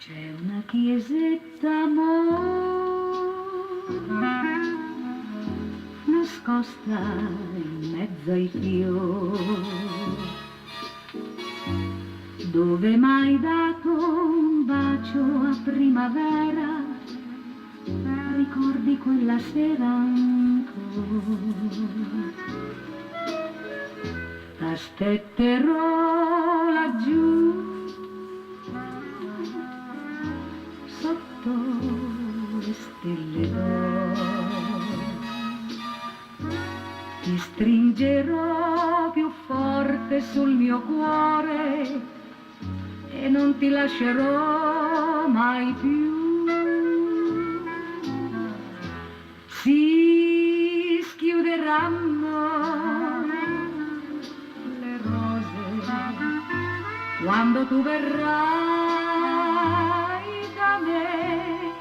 C'è una chiesetta, amore, nascosta in mezzo ai fiori, dove m'hai dato un bacio a primavera, ricordi quella sera ancora. T'aspetterò laggiù sotto le stelle d'oro, ti stringerò più forte sul mio cuore e non ti lascerò mai più. Si schiuderanno le rose quando tu verrai da me,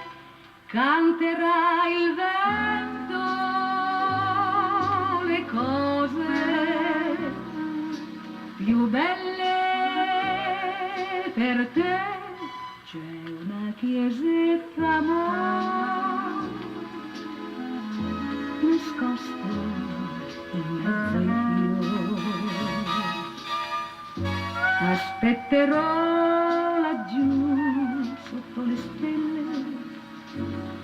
canterà il vento le cose più belle per te. C'è una chiesetta, amore, nascosta in mezzo ai fiori. Aspetterò laggiù sotto le stelle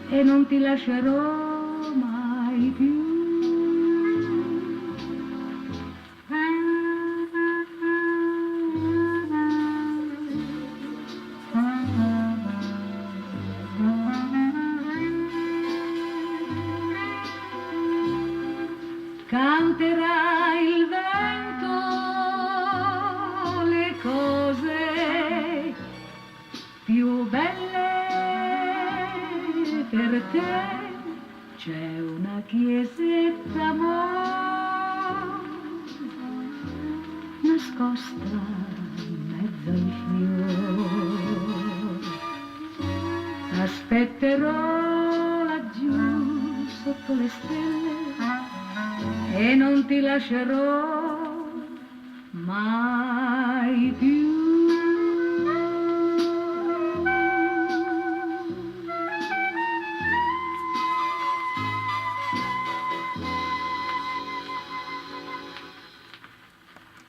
e non ti lascerò mai più. Canterà il vento le cose più belle per te. C'è una chiesetta, amore, nascosta in mezzo ai fiori. Aspetterò laggiù sotto le stelle e non ti lascerò